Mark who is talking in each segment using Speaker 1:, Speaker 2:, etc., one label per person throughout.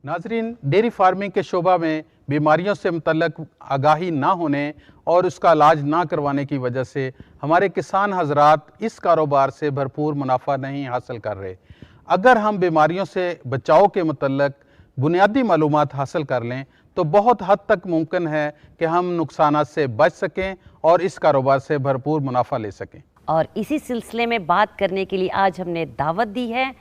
Speaker 1: नाजरीन, dairy farming के शोबा में बीमारियों से मुतल्लक आगाही ना होने और उसका इलाज ना करवाने की वजह से हमारे किसान हजरात इस कारोबार से भरपूर मुनाफा नहीं हासिल कर रहे। अगर हम बीमारियों से बचाव के मुतल्लक बुनियादी मालूमात हासिल कर लें तो बहुत हद तक मुमकिन है कि हम नुकसानात से बच सकें और इस कारोबार से भरपूर मुनाफा ले सकें।
Speaker 2: और इसी सिलसिले में बात करने के लिए आज हमने दावत दी है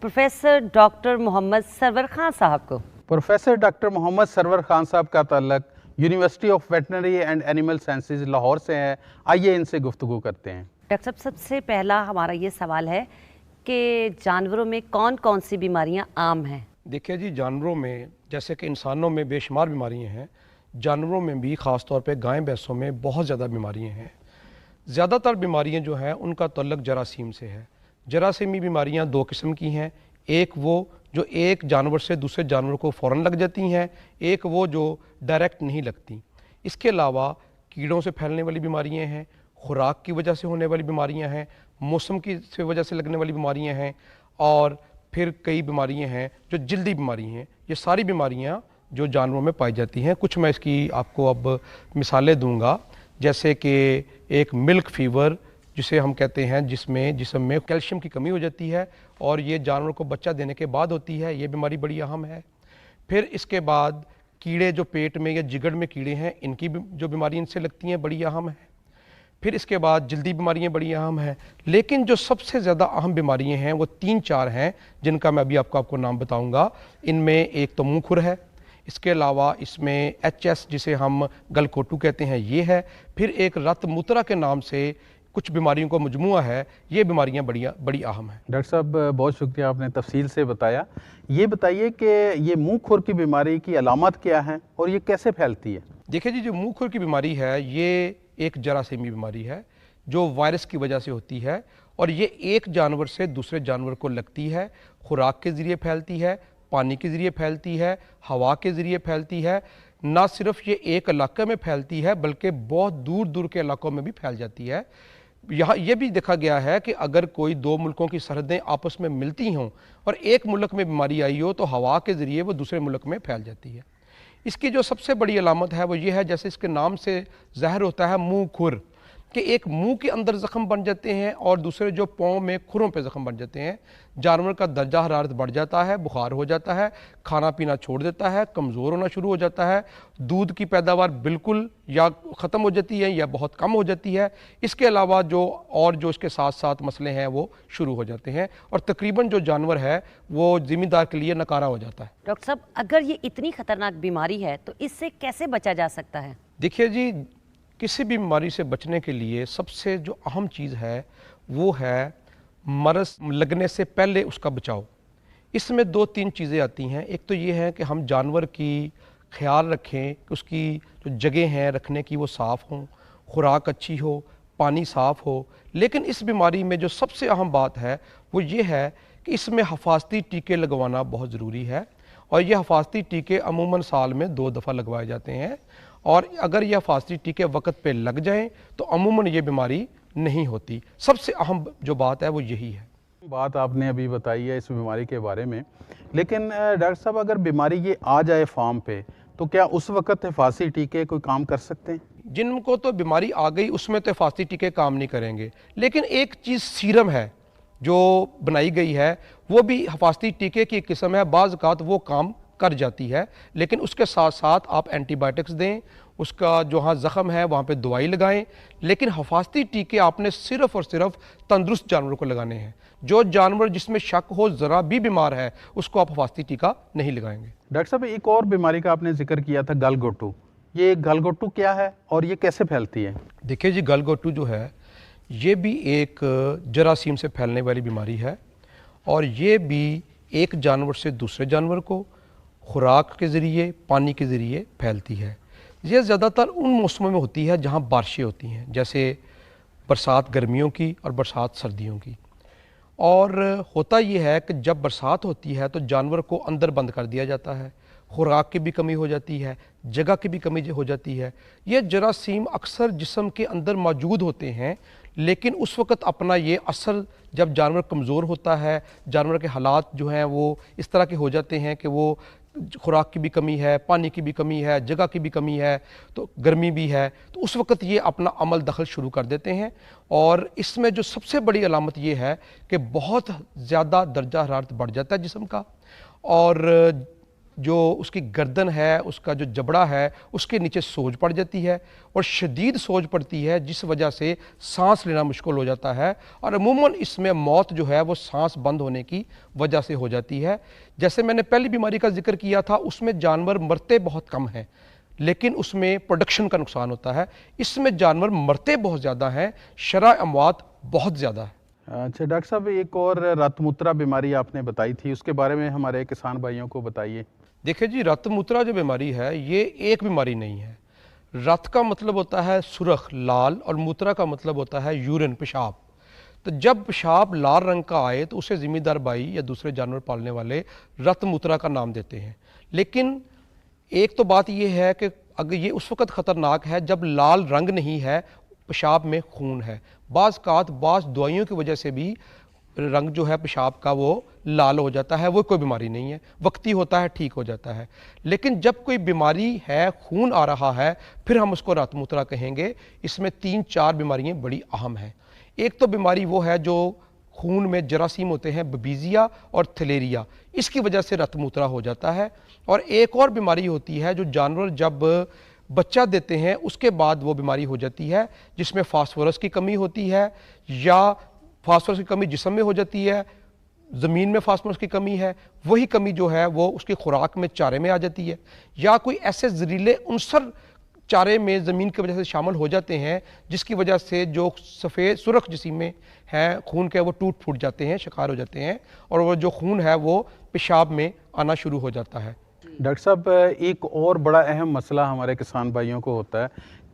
Speaker 2: प्रोफेसर डॉक्टर मोहम्मद सरवर खान साहब को।
Speaker 1: प्रोफेसर डॉक्टर मोहम्मद सरवर खान साहब का ताल्लुक university of veterinary and animal sciences Lahore से है। आइए इनसे गुफ्तगू करते हैं।
Speaker 2: डॉक्टर साहब, सबसे पहला हमारा ये सवाल है कि जानवरों में कौन कौन सी बीमारियां आम हैं?
Speaker 3: देखिए जी, जानवरों में जैसे कि इंसानों में बेशुमार बीमारियां हैं, जानवरों में भी ख़ास तौर पे गाय भैंसों में बहुत ज़्यादा बीमारियां हैं। ज़्यादातर बीमारियां जो हैं उनका ताल्लुक जरासीम से है। जरासीमी बीमारियां दो किस्म की हैं, एक वो जो एक जानवर से दूसरे जानवर को फ़ौरन लग जाती हैं, एक वो जो डायरेक्ट नहीं लगती। इसके अलावा कीड़ों से फैलने वाली बीमारियां हैं, खुराक की वजह से होने वाली बीमारियां हैं, मौसम की वजह से लगने वाली बीमारियां हैं, और फिर कई बीमारियां हैं जो जल्दी बीमारी हैं। ये सारी बीमारियां जो जानवरों में पाई जाती हैं। कुछ मैं इसकी आपको अब मिसालें दूंगा, जैसे कि एक मिल्क फीवर जिसे हम कहते हैं, जिसमें जिस्म में कैल्शियम की कमी हो जाती है और ये जानवर को बच्चा देने के बाद होती है। ये बीमारी बड़ी अहम है। फिर इसके बाद कीड़े जो पेट में या जिगड़ में कीड़े हैं, इनकी जो बीमारी इनसे लगती हैं बड़ी अहम है। फिर इसके बाद जल्दी बीमारियां बड़ी अहम हैं। लेकिन जो सबसे ज़्यादा अहम बीमारियां हैं वो 3-4 हैं, जिनका मैं अभी आपको नाम बताऊंगा। इनमें एक तो मुँह खुर है, इसके अलावा इसमें HS जिसे हम गलघोटू कहते हैं ये है, फिर एक रक्त मूत्रा के नाम से कुछ बीमारियों का मजमुआ है। ये बीमारियां बड़ी अहम हैं।
Speaker 1: डॉक्टर साहब, बहुत शुक्रिया, आपने तफसील से बताया। ये बताइए कि ये मुँह खुर की बीमारी की अलामत क्या है और ये कैसे फैलती है?
Speaker 3: देखिए जी, जो मुँह खुर की बीमारी है ये एक जरासीमी बीमारी है जो वायरस की वजह से होती है, और ये एक जानवर से दूसरे जानवर को लगती है। खुराक के ज़रिए फैलती है, पानी के ज़रिए फैलती है, हवा के ज़रिए फैलती है। ना सिर्फ ये एक इलाके में फैलती है बल्कि बहुत दूर दूर के इलाकों में भी फैल जाती है। यहाँ ये भी देखा गया है कि अगर कोई दो मुल्कों की सरहदें आपस में मिलती हों और एक मुल्क में बीमारी आई हो तो हवा के ज़रिए वो दूसरे मुल्क में फैल जाती है। इसकी जो सबसे बड़ी अलामत है वो ये है, जैसे इसके नाम से ज़ाहिर होता है, मुँह खुर, कि एक मुंह के अंदर ज़ख्म बन जाते हैं और दूसरे जो पाँव में खुरों पे ज़ख्म बन जाते हैं। जानवर का दर्जा हरारत बढ़ जाता है, बुखार हो जाता है, खाना पीना छोड़ देता है, कमज़ोर होना शुरू हो जाता है, दूध की पैदावार बिल्कुल या ख़त्म हो जाती है या बहुत कम हो जाती है। इसके अलावा जो इसके साथ साथ मसले हैं वो शुरू हो जाते हैं और तकरीबन जो जानवर है वो ज़िम्मेदार के लिए नकारा हो जाता है।
Speaker 2: डॉक्टर साहब, अगर ये इतनी खतरनाक बीमारी है तो इससे कैसे बचा जा सकता है?
Speaker 3: देखिए जी, किसी भी बीमारी से बचने के लिए सबसे जो अहम चीज़ है वो है मरज़ लगने से पहले उसका बचाव। इसमें 2-3 चीज़ें आती हैं। एक तो ये है कि हम जानवर की ख्याल रखें कि उसकी जो जगह हैं रखने की वो साफ़ हों, खुराक अच्छी हो, पानी साफ़ हो। लेकिन इस बीमारी में जो सबसे अहम बात है वो ये है कि इसमें हिफाजती टीके लगवाना बहुत ज़रूरी है, और ये हिफाजती टीके अमूमन साल में 2 दफ़ा लगवाए जाते हैं, और अगर यह हिफाजती टीके वक्त पे लग जाएं तो अमूमन ये बीमारी नहीं होती। सबसे अहम जो बात है वो यही है।
Speaker 1: बात आपने अभी बताई है इस बीमारी के बारे में, लेकिन डॉक्टर साहब, अगर बीमारी ये आ जाए फार्म पे तो क्या उस वक्त हिफाजती टीके कोई काम कर सकते हैं?
Speaker 3: जिनको तो बीमारी आ गई उसमें तो हिफाजती टीके काम नहीं करेंगे, लेकिन एक चीज़ सीरम है जो बनाई गई है वो भी हिफाजती टीके की किस्म है। बाज़ औक़ात वो काम कर जाती है, लेकिन उसके साथ साथ आप एंटीबायोटिक्स दें, उसका जहाँ ज़ख़म है वहाँ पे दवाई लगाएं। लेकिन हिफाजती टीके आपने सिर्फ़ और सिर्फ तंदुरुस्त जानवरों को लगाने हैं। जो जानवर जिसमें शक हो ज़रा भी बीमार है उसको आप हिफाजती टीका नहीं लगाएंगे।
Speaker 1: डॉक्टर साहब, एक और बीमारी का आपने जिक्र किया था, गलघोटू। ये गलघोटू क्या है और ये कैसे फैलती है?
Speaker 3: देखिए जी, गलघोटू जो है ये भी एक जरासीम से फैलने वाली बीमारी है, और ये भी एक जानवर से दूसरे जानवर को खुराक के ज़रिए, पानी के ज़रिए फैलती है। ये ज़्यादातर उन मौसमों में होती है जहाँ बारिशें होती हैं, जैसे बरसात गर्मियों की और बरसात सर्दियों की। और होता ये है कि जब बरसात होती है तो जानवर को अंदर बंद कर दिया जाता है, खुराक की भी कमी हो जाती है, जगह की भी कमी हो जाती है। ये जरासीम अक्सर जिस्म के अंदर मौजूद होते हैं, लेकिन उस वक़्त अपना ये असर जब जानवर कमज़ोर होता है, जानवर के हालात जो हैं वो इस तरह के हो जाते हैं कि वो खुराक की भी कमी है, पानी की भी कमी है, जगह की भी कमी है, तो गर्मी भी है, तो उस वक्त ये अपना अमल दखल शुरू कर देते हैं। और इसमें जो सबसे बड़ी अलामत ये है कि बहुत ज़्यादा दर्जा हरारत बढ़ जाता है जिस्म का, और जो उसकी गर्दन है, उसका जो जबड़ा है, उसके नीचे सोज पड़ जाती है और शदीद सोज पड़ती है, जिस वजह से सांस लेना मुश्किल हो जाता है। और अमूमन इसमें मौत जो है वो सांस बंद होने की वजह से हो जाती है। जैसे मैंने पहली बीमारी का जिक्र किया था, उसमें जानवर मरते बहुत कम हैं, लेकिन उसमें प्रोडक्शन का नुकसान होता है। इसमें जानवर मरते बहुत ज़्यादा हैं, शरह अमवात बहुत ज़्यादा है।
Speaker 1: अच्छा डॉक्टर साहब, एक और रतमूत्रा बीमारी आपने बताई थी, उसके बारे में हमारे किसान भाइयों को बताइए।
Speaker 3: देखिए जी, रत मूत्रा जो बीमारी है ये एक बीमारी नहीं है। रत का मतलब होता है सुरख लाल, और मूत्रा का मतलब होता है यूरिन पेशाब। तो जब पेशाब लाल रंग का आए तो उसे ज़िम्मेदार भाई या दूसरे जानवर पालने वाले रत मूत्रा का नाम देते हैं। लेकिन एक तो बात ये है कि अगर ये उस वक़्त ख़तरनाक है जब लाल रंग नहीं है, पेशाब में खून है। बाज़ दवाइयों की वजह से भी रंग जो है पेशाब का वो लाल हो जाता है, वो कोई बीमारी नहीं है, वक्ती होता है, ठीक हो जाता है। लेकिन जब कोई बीमारी है, खून आ रहा है, फिर हम उसको रत मूत्रा कहेंगे। इसमें 3-4 बीमारियां बड़ी अहम हैं। एक तो बीमारी वो है जो खून में जरासीम होते हैं, बबीजिया और थलेरिया, इसकी वजह से रत मूत्रा हो जाता है। और एक और बीमारी होती है जो जानवर जब बच्चा देते हैं उसके बाद वो बीमारी हो जाती है, जिसमें फास्फोरस की कमी होती है, या फास्फोरस की कमी जिस्म में हो जाती है, ज़मीन में फास्फोरस की कमी है, वही कमी जो है वो उसकी खुराक में, चारे में आ जाती है, या कोई ऐसे जहरीले उनसर चारे में ज़मीन की वजह से शामिल हो जाते हैं, जिसकी वजह से जो सफ़ेद सुरख जिस्म में हैं खून के, वो टूट फूट जाते हैं, शिकार हो जाते हैं, और वो जो खून है वो पेशाब में आना शुरू हो जाता है।
Speaker 1: डॉक्टर साहब, एक और बड़ा अहम मसला हमारे किसान भाइयों को होता है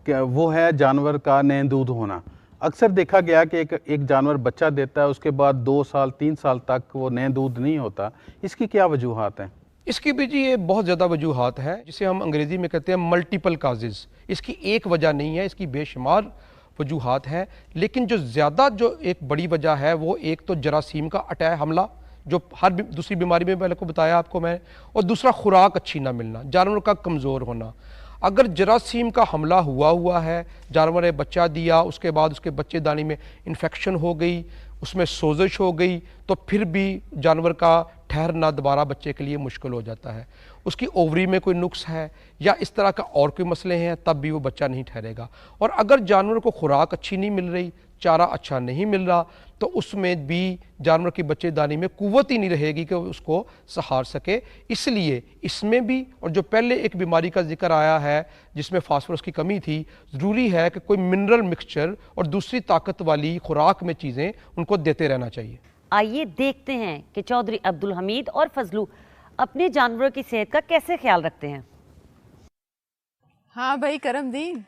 Speaker 1: कि वो है जानवर का नए दूध होना। अक्सर देखा गया कि एक जानवर बच्चा देता है, उसके बाद 2 साल 3 साल तक वो नए दूध नहीं होता। इसकी क्या वजूहात हैं?
Speaker 3: इसकी भी जी ये बहुत ज़्यादा वजूहात हैं, जिसे हम अंग्रेज़ी में कहते हैं मल्टीपल काजेज़। इसकी एक वजह नहीं है, इसकी बेशुमार वजूहात हैं। लेकिन जो एक बड़ी वजह है वो एक तो जरासीम का अटैक हमला, जो हर दूसरी बीमारी में पहले को बताया आपको मैं, और दूसरा खुराक अच्छी ना मिलना, जानवर का कमज़ोर होना। अगर जरासीम का हमला हुआ है, जानवर ने बच्चा दिया, उसके बाद उसके बच्चे दानी में इन्फेक्शन हो गई, उसमें सोजिश हो गई, तो फिर भी जानवर का ठहरना दोबारा बच्चे के लिए मुश्किल हो जाता है। उसकी ओवरी में कोई नुक्स है या इस तरह का और कोई मसले हैं, तब भी वो बच्चा नहीं ठहरेगा। और अगर जानवर को खुराक अच्छी नहीं मिल रही, चारा अच्छा नहीं मिल रहा, तो उसमें भी जानवर की बच्चेदानी में कुव्वत ही नहीं रहेगी कि वो उसको सहार सके। इसलिए इसमें भी, और जो पहले एक बीमारी का जिक्र आया है जिसमें फास्फोरस की कमी थी, ज़रूरी है कि कोई मिनरल मिक्सचर और दूसरी ताकत वाली खुराक में चीज़ें उनको देते रहना चाहिए।
Speaker 2: आइए देखते हैं कि चौधरी अब्दुल हमीद और फजलू अपने जानवरों की सेहत का कैसे ख्याल रखते हैं।
Speaker 4: हाँ भाई करमदीन,